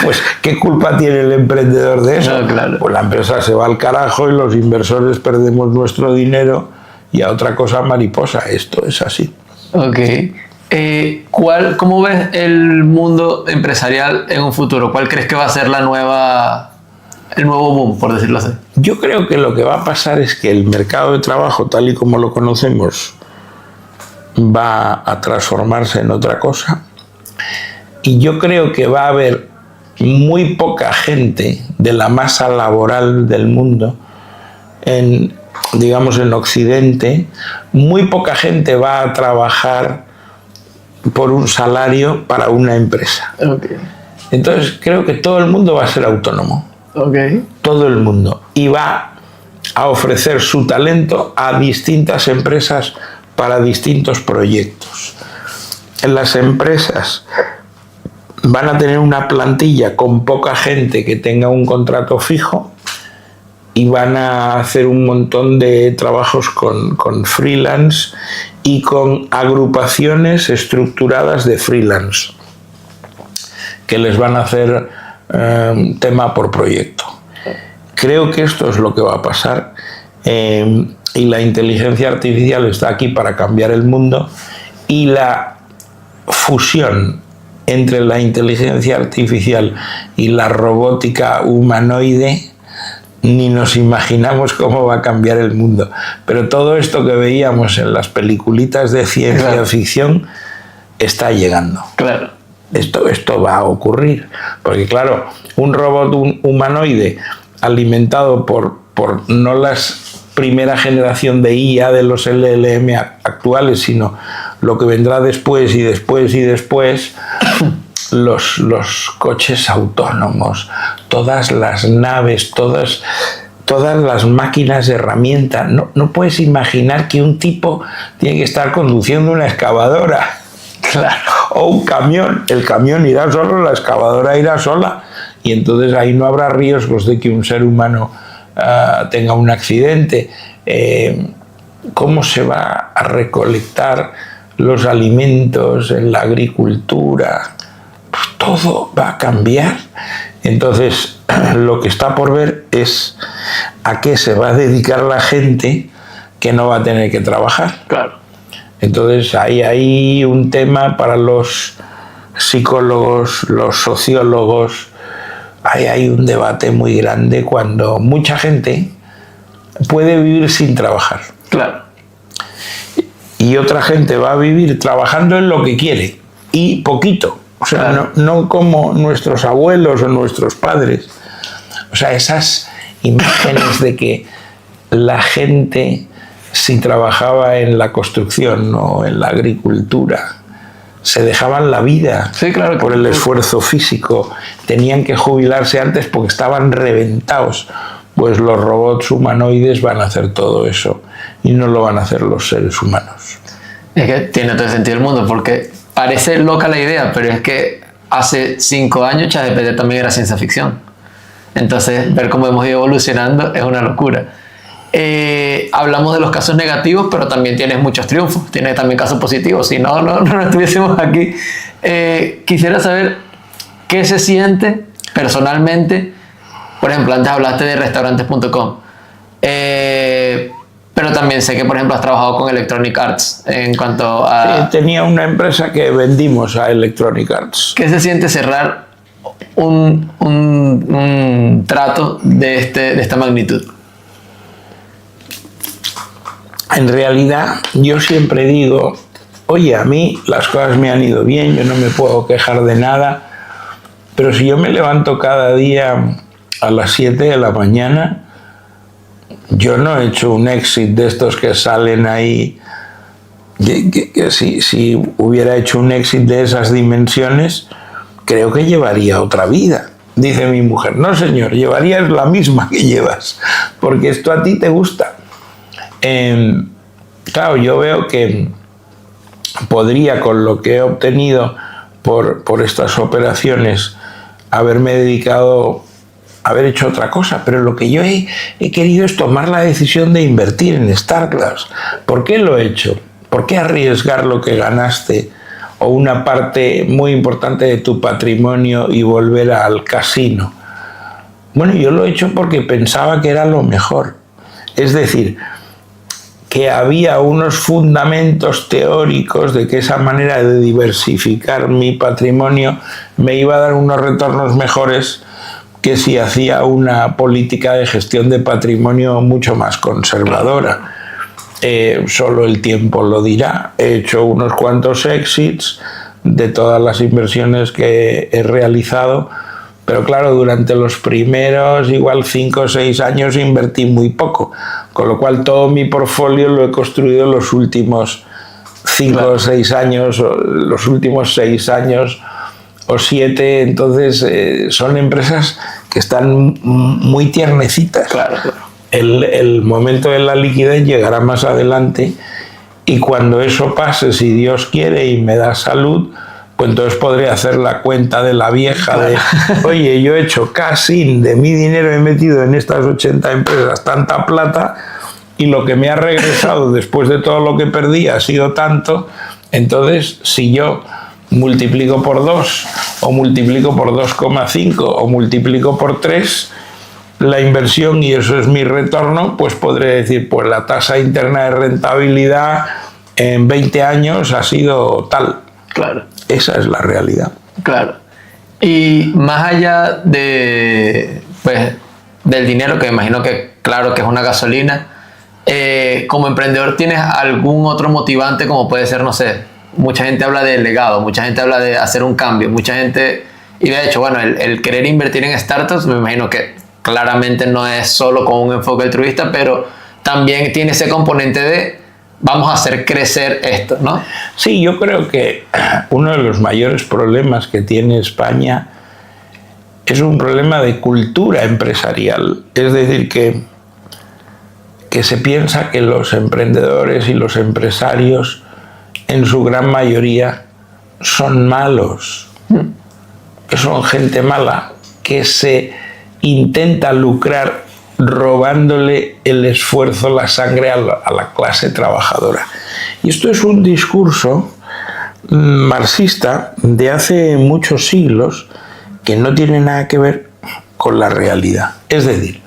Pues, ¿qué culpa tiene el emprendedor de eso? No, claro. Pues la empresa se va al carajo y los inversores perdemos nuestro dinero y a otra cosa mariposa. Esto es así. Ok. ¿Cómo ves el mundo empresarial en un futuro? ¿Cuál crees que va a ser el nuevo boom, por decirlo así? Yo creo que lo que va a pasar es que el mercado de trabajo, tal y como lo conocemos, va a transformarse en otra cosa. Y yo creo que va a haber muy poca gente de la masa laboral del mundo, digamos en Occidente, muy poca gente va a trabajar por un salario para una empresa. Okay. Entonces creo que todo el mundo va a ser autónomo. Okay. Todo el mundo. Y va a ofrecer su talento a distintas empresas para distintos proyectos. En las empresas van a tener una plantilla con poca gente que tenga un contrato fijo y van a hacer un montón de trabajos con freelance y con agrupaciones estructuradas de freelance que les van a hacer tema por proyecto. Creo que esto es lo que va a pasar. Y la inteligencia artificial está aquí para cambiar el mundo, y la fusión entre la inteligencia artificial y la robótica humanoide, ni nos imaginamos cómo va a cambiar el mundo. Pero todo esto que veíamos en las peliculitas de ciencia ficción está llegando. Claro. Esto va a ocurrir. Porque claro, un robot humanoide alimentado por no las primera generación de IA de los LLM actuales, sino lo que vendrá después y después y después, los coches autónomos, todas las naves, todas las máquinas de herramienta. No puedes imaginar que un tipo tiene que estar conduciendo una excavadora. Claro. O un camión, el camión irá solo, la excavadora irá sola, y entonces ahí no habrá riesgos de que un ser humano tenga un accidente. ¿Cómo se va a recolectar los alimentos en la agricultura? Pues todo va a cambiar. Entonces, lo que está por ver es a qué se va a dedicar la gente que no va a tener que trabajar. Claro. Entonces, hay un tema para los psicólogos, los sociólogos. Hay un debate muy grande cuando mucha gente puede vivir sin trabajar. Claro. Y otra gente va a vivir trabajando en lo que quiere y poquito. O sea, Claro. no como nuestros abuelos o nuestros padres. O sea, esas imágenes de que la gente, si trabajaba en la construcción o en la agricultura, se dejaban la vida, Sí, claro, por el esfuerzo físico, tenían que jubilarse antes porque estaban reventados. Pues los robots humanoides van a hacer todo eso y no lo van a hacer los seres humanos. Es que tiene todo el sentido del mundo, porque parece loca la idea, pero es que hace 5 años ChatGPT también era ciencia ficción. Entonces, ver cómo hemos ido evolucionando es una locura. Hablamos de los casos negativos, pero también tienes muchos triunfos, tienes también casos positivos, si no, no estuviésemos aquí. Quisiera saber qué se siente personalmente. Por ejemplo, antes hablaste de restaurantes.com, pero también sé que, por ejemplo, has trabajado con Electronic Arts en cuanto a... Tenía una empresa que vendimos a Electronic Arts. ¿Qué se siente cerrar un trato de esta magnitud? En realidad, yo siempre digo, oye, a mí las cosas me han ido bien, yo no me puedo quejar de nada, pero si yo me levanto cada día a las 7 de la mañana, yo no he hecho un exit de estos que salen ahí, que si hubiera hecho un exit de esas dimensiones, creo que llevaría otra vida. Dice mi mujer, no señor, llevarías la misma que llevas, porque esto a ti te gusta. Claro, yo veo que podría, con lo que he obtenido por estas operaciones, haberme dedicado, haber hecho otra cosa, pero lo que yo he querido es tomar la decisión de invertir en startups. ¿Por qué lo he hecho? ¿Por qué arriesgar lo que ganaste o una parte muy importante de tu patrimonio y volver al casino? Bueno, yo lo he hecho porque pensaba que era lo mejor. Es decir, que había unos fundamentos teóricos de que esa manera de diversificar mi patrimonio me iba a dar unos retornos mejores que si hacía una política de gestión de patrimonio mucho más conservadora. Solo el tiempo lo dirá. He hecho unos cuantos exits de todas las inversiones que he realizado, pero claro, durante los primeros igual 5 o 6 años invertí muy poco, con lo cual todo mi portfolio lo he construido en los últimos 5 o 6 años, o los últimos 6 años o 7, entonces son empresas que están muy tiernecitas. Claro. El momento de la liquidez llegará más adelante y cuando eso pase, si Dios quiere y me da salud, pues entonces podré hacer la cuenta de la vieja de, oye, yo he hecho casi de mi dinero, he metido en estas 80 empresas tanta plata y lo que me ha regresado después de todo lo que perdí ha sido tanto, entonces si yo multiplico por 2 o multiplico por 2,5 o multiplico por 3 la inversión y eso es mi retorno, pues podré decir, pues la tasa interna de rentabilidad en 20 años ha sido tal. Claro. Esa es la realidad. Claro. Y más allá de, pues, del dinero, que me imagino que, claro, que es una gasolina, como emprendedor, ¿tienes algún otro motivante como puede ser, no sé, mucha gente habla de legado, mucha gente habla de hacer un cambio, mucha gente, y de hecho, bueno, el querer invertir en startups, me imagino que claramente no es solo con un enfoque altruista, pero también tiene ese componente de vamos a hacer crecer esto, ¿no? Sí, yo creo que uno de los mayores problemas que tiene España es un problema de cultura empresarial. Es decir, que se piensa que los emprendedores y los empresarios, en su gran mayoría, son malos, que son gente mala, que se intenta lucrar robándole el esfuerzo, la sangre a la clase trabajadora. Y esto es un discurso marxista de hace muchos siglos que no tiene nada que ver con la realidad. Es decir,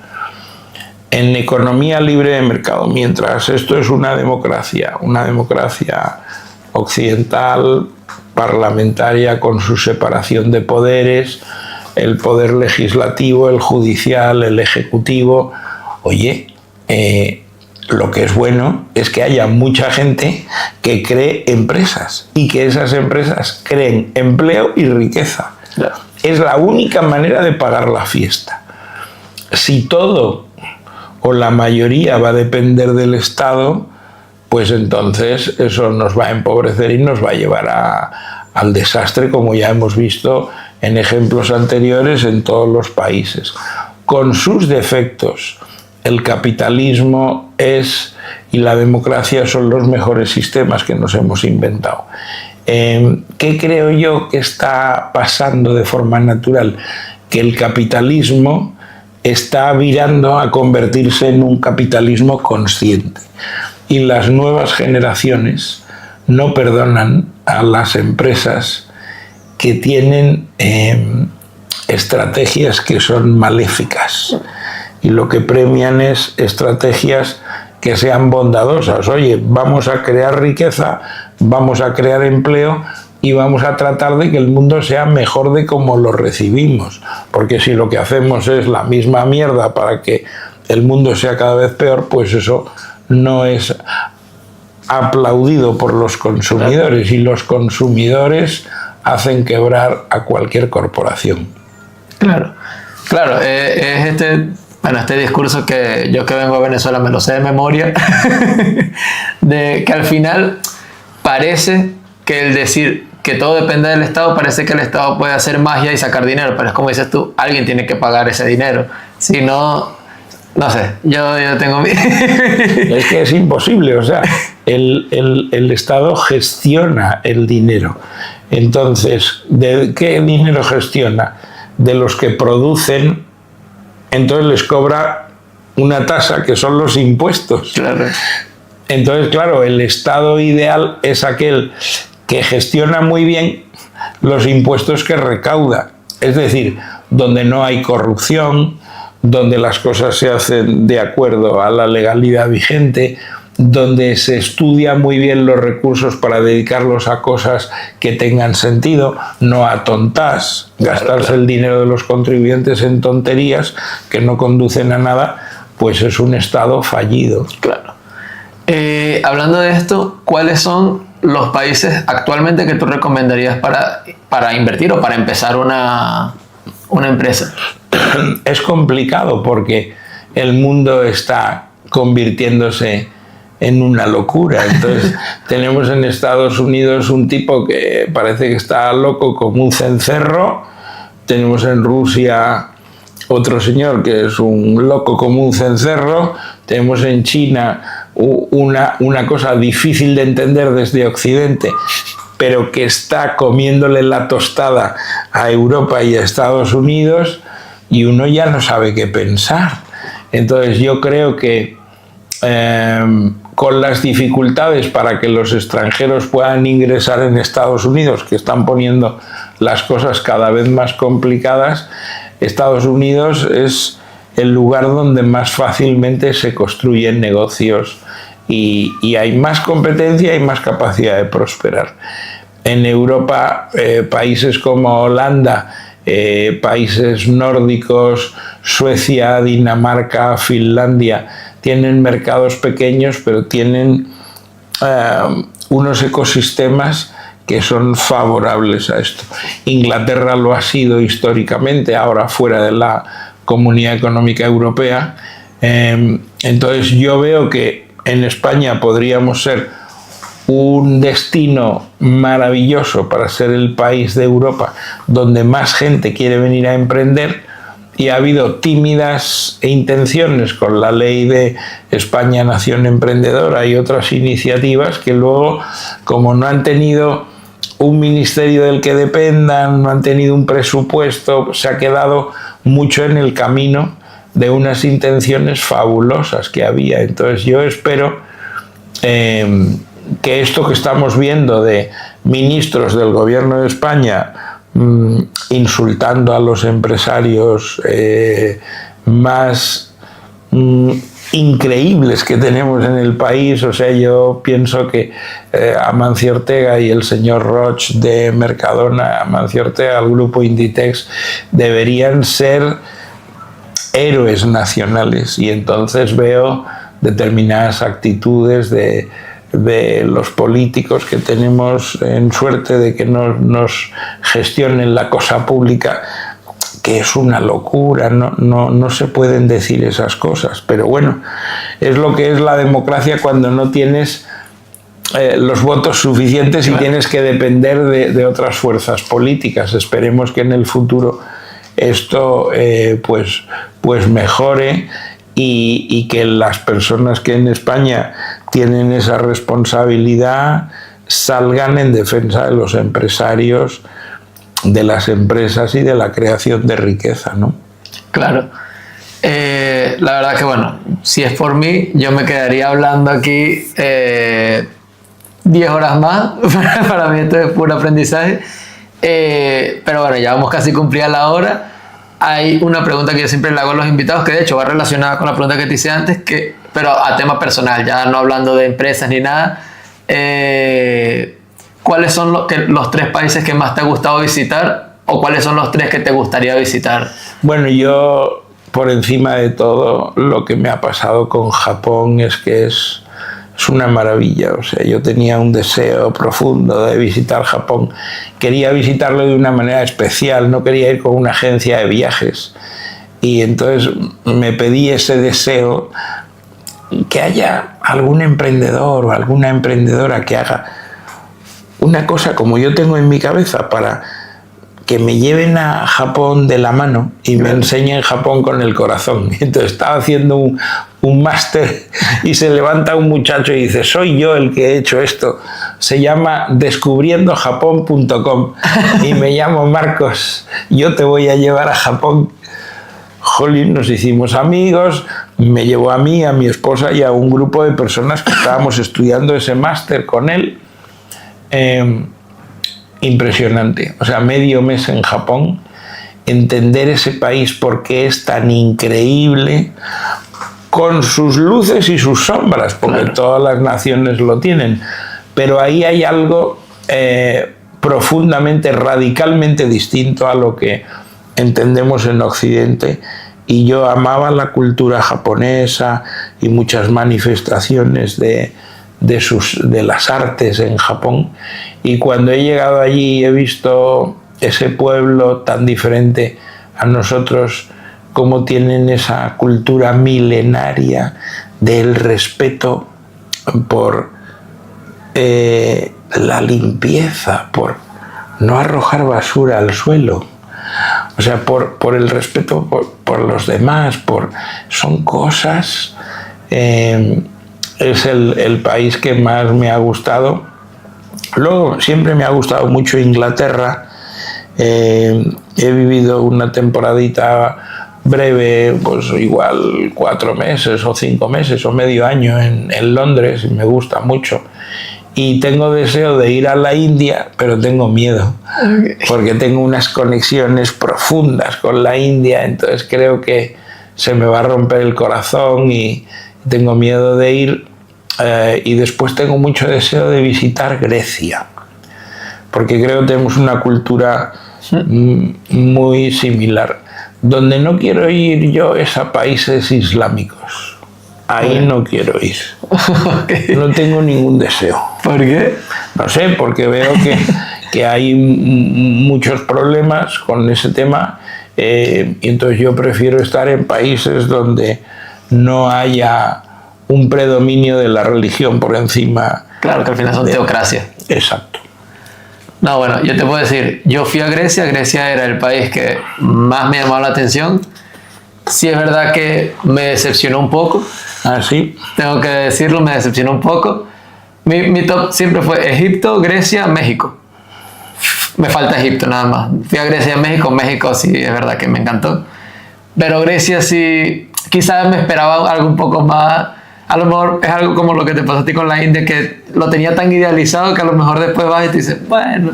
en economía libre de mercado, mientras esto es una democracia occidental, parlamentaria, con su separación de poderes, el poder legislativo, el judicial, el ejecutivo, oye, lo que es bueno es que haya mucha gente que cree empresas y que esas empresas creen empleo y riqueza. Claro. Es la única manera de pagar la fiesta. Si todo o la mayoría va a depender del Estado, pues entonces eso nos va a empobrecer y nos va a llevar al desastre, como ya hemos visto en ejemplos anteriores en todos los países. Con sus defectos, el capitalismo y la democracia son los mejores sistemas que nos hemos inventado. ¿Qué creo yo que está pasando de forma natural? Que el capitalismo está virando a convertirse en un capitalismo consciente. Y las nuevas generaciones no perdonan a las empresas que tienen estrategias que son maléficas. Y lo que premian es estrategias que sean bondadosas. Oye, vamos a crear riqueza, vamos a crear empleo y vamos a tratar de que el mundo sea mejor de como lo recibimos. Porque si lo que hacemos es la misma mierda para que el mundo sea cada vez peor, pues eso no es aplaudido por los consumidores, y los consumidores hacen quebrar a cualquier corporación. Claro, es este discurso que yo, que vengo a Venezuela, me lo sé de memoria, de que al final parece que el decir que todo depende del Estado, parece que el Estado puede hacer magia y sacar dinero, pero es como dices tú, alguien tiene que pagar ese dinero. Si no, no sé, yo tengo mi... Es que es imposible, o sea, el Estado gestiona el dinero. Entonces, ¿de qué dinero gestiona? De los que producen, entonces les cobra una tasa, que son los impuestos. Claro. Entonces, claro, el Estado ideal es aquel que gestiona muy bien los impuestos que recauda. Es decir, donde no hay corrupción, donde las cosas se hacen de acuerdo a la legalidad vigente, donde se estudia muy bien los recursos para dedicarlos a cosas que tengan sentido, no a tontas, gastarse el dinero de los contribuyentes en tonterías que no conducen a nada, pues es un Estado fallido. Claro. Hablando de esto, ¿cuáles son los países actualmente que tú recomendarías para invertir o para empezar una empresa? Es complicado porque el mundo está convirtiéndose en una locura. Entonces tenemos en Estados Unidos un tipo que parece que está loco como un cencerro, tenemos en Rusia otro señor que es un loco como un cencerro, tenemos en China una cosa difícil de entender desde Occidente, pero que está comiéndole la tostada a Europa y a Estados Unidos, y uno ya no sabe qué pensar. Entonces yo creo que con las dificultades para que los extranjeros puedan ingresar en Estados Unidos, que están poniendo las cosas cada vez más complicadas, Estados Unidos es el lugar donde más fácilmente se construyen negocios y hay más competencia y más capacidad de prosperar. En Europa, países como Holanda, países nórdicos, Suecia, Dinamarca, Finlandia, tienen mercados pequeños, pero tienen unos ecosistemas que son favorables a esto. Inglaterra lo ha sido históricamente, ahora fuera de la Comunidad Económica Europea. Entonces yo veo que en España podríamos ser un destino maravilloso para ser el país de Europa donde más gente quiere venir a emprender, y ha habido tímidas intenciones con la ley de España Nación Emprendedora y otras iniciativas que luego, como no han tenido un ministerio del que dependan, no han tenido un presupuesto, se ha quedado mucho en el camino de unas intenciones fabulosas que había. Entonces yo espero que esto que estamos viendo de ministros del gobierno de España insultando a los empresarios más increíbles que tenemos en el país, o sea, yo pienso que Amancio Ortega y el señor Roig de Mercadona, Amancio Ortega, el grupo Inditex, deberían ser héroes nacionales, y entonces veo determinadas actitudes de los políticos que tenemos en suerte de que nos gestionen la cosa pública, que es una locura, no se pueden decir esas cosas, pero bueno, es lo que es la democracia cuando no tienes los votos suficientes y tienes que depender de otras fuerzas políticas. Esperemos que en el futuro esto pues mejore y que las personas que en España tienen esa responsabilidad salgan en defensa de los empresarios, de las empresas y de la creación de riqueza, ¿no? Claro. La verdad que, bueno, si es por mí, yo me quedaría hablando aquí 10 horas más. Para mí esto es puro aprendizaje. Pero bueno, ya vamos casi cumplida la hora. Hay una pregunta que yo siempre le hago a los invitados, que de hecho va relacionada con la pregunta que te hice antes, pero a tema personal, ya no hablando de empresas ni nada. ¿Cuáles son los 3 países que más te ha gustado visitar, o cuáles son los 3 que te gustaría visitar? Bueno, yo, por encima de todo, lo que me ha pasado con Japón es que es una maravilla. O sea, yo tenía un deseo profundo de visitar Japón. Quería visitarlo de una manera especial, no quería ir con una agencia de viajes. Y entonces me pedí ese deseo, que haya algún emprendedor o alguna emprendedora que haga una cosa como yo tengo en mi cabeza, para que me lleven a Japón de la mano y me enseñen Japón con el corazón. Entonces estaba haciendo un máster y se levanta un muchacho y dice: soy yo el que he hecho esto. Se llama descubriendojapón.com y me llamo Marcos. Yo te voy a llevar a Japón. Jolín, nos hicimos amigos, me llevó a mí, a mi esposa y a un grupo de personas que estábamos estudiando ese máster con él. Impresionante. O sea, medio mes en Japón, entender ese país porque es tan increíble, con sus luces y sus sombras, porque claro, todas las naciones lo tienen, pero ahí hay algo profundamente, radicalmente distinto a lo que entendemos en Occidente. Y yo amaba la cultura japonesa y muchas manifestaciones de las artes en Japón, y cuando he llegado allí he visto ese pueblo tan diferente a nosotros, cómo tienen esa cultura milenaria del respeto por la limpieza, por no arrojar basura al suelo, o sea, por el respeto por los demás, son cosas. Es el país que más me ha gustado. Luego siempre me ha gustado mucho Inglaterra. He vivido una temporadita breve, pues igual 4 meses o 5 meses o medio año en Londres, y me gusta mucho. Y tengo deseo de ir a la India, pero tengo miedo, porque tengo unas conexiones profundas con la India, entonces creo que se me va a romper el corazón y tengo miedo de ir. Y después tengo mucho deseo de visitar Grecia, porque creo que tenemos una cultura muy similar. Donde no quiero ir yo es a países islámicos. Ahí no quiero ir. Okay. No tengo ningún deseo. ¿Por qué? No sé, porque veo que hay muchos problemas con ese tema, y entonces yo prefiero estar en países donde no haya un predominio de la religión por encima. Claro, que al final son teocracia. Exacto. No, bueno, yo te puedo decir, yo fui a Grecia. Grecia era el país que más me llamó la atención. Sí es verdad que me decepcionó un poco. ¿Ah, sí? Tengo que decirlo, me decepcionó un poco. Mi top siempre fue Egipto, Grecia, México. Me falta Egipto nada más. Fui a Grecia y a México. México sí, es verdad que me encantó. Pero Grecia sí, quizás me esperaba algo un poco más. A lo mejor es algo como lo que te pasó a ti con la India, que lo tenía tan idealizado que a lo mejor después vas y te dices, bueno,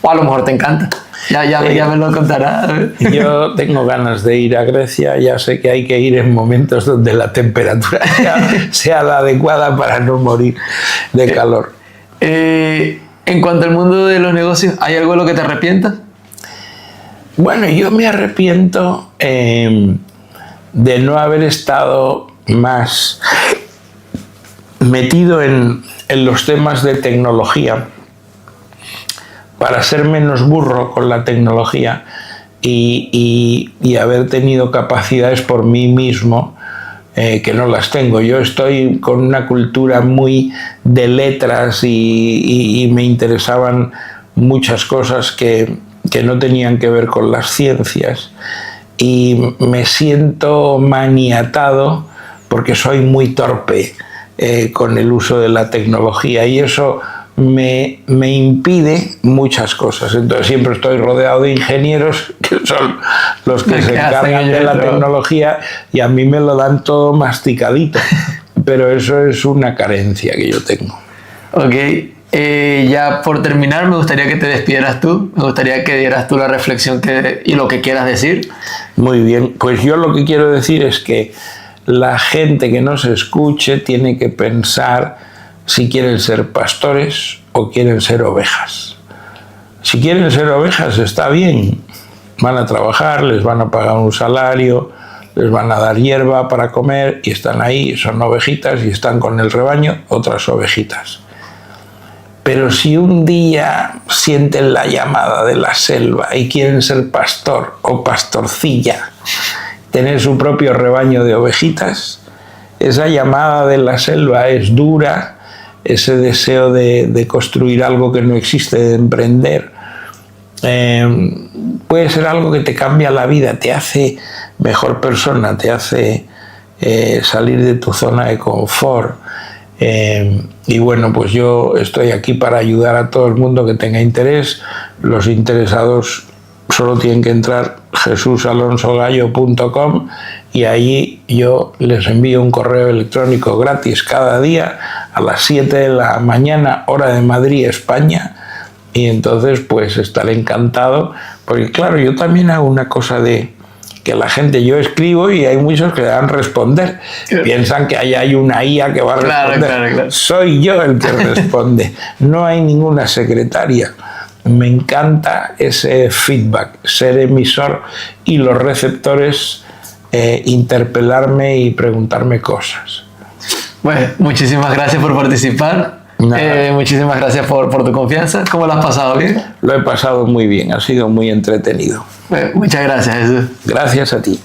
o a lo mejor te encanta. Ya me lo contarás. Yo tengo ganas de ir a Grecia, ya sé que hay que ir en momentos donde la temperatura sea la adecuada para no morir de calor. En cuanto al mundo de los negocios, ¿hay algo de lo que te arrepientas? Bueno, yo me arrepiento de no haber estado más metido en los temas de tecnología, para ser menos burro con la tecnología y haber tenido capacidades por mí mismo que no las tengo. Yo estoy con una cultura muy de letras y me interesaban muchas cosas que no tenían que ver con las ciencias, y me siento maniatado porque soy muy torpe con el uso de la tecnología, y eso me impide muchas cosas. Entonces siempre estoy rodeado de ingenieros que son los que se encargan de la tecnología, y a mí me lo dan todo masticadito. Pero eso es una carencia que yo tengo. Ok, ya por terminar me gustaría que te despidieras tú, me gustaría que dieras tú la reflexión y lo que quieras decir. Muy bien, pues yo lo que quiero decir es que la gente que nos escuche tiene que pensar si quieren ser pastores o quieren ser ovejas. Si quieren ser ovejas está bien, van a trabajar, les van a pagar un salario, les van a dar hierba para comer y están ahí, son ovejitas y están con el rebaño otras ovejitas. Pero si un día sienten la llamada de la selva y quieren ser pastor o pastorcilla, tener su propio rebaño de ovejitas, esa llamada de la selva es dura. Ese deseo de construir algo que no existe, de emprender, puede ser algo que te cambia la vida, te hace mejor persona, te hace salir de tu zona de confort. Y bueno, pues yo estoy aquí para ayudar a todo el mundo que tenga interés. Los interesados solo tienen que entrar jesusalonsogallo.com y allí yo les envío un correo electrónico gratis cada día a las 7 de la mañana, hora de Madrid, España, y entonces pues estaré encantado, porque claro, yo también hago una cosa de que la gente, yo escribo y hay muchos que dan responder, piensan que ahí hay una IA que va a responder. Claro. Soy yo el que responde, no hay ninguna secretaria. Me encanta ese feedback, ser emisor y los receptores interpelarme y preguntarme cosas. Bueno, muchísimas gracias por participar. Muchísimas gracias por tu confianza. ¿Cómo lo has pasado? ¿Bien? Lo he pasado muy bien, ha sido muy entretenido. Bueno, muchas gracias, Jesús. Gracias a ti.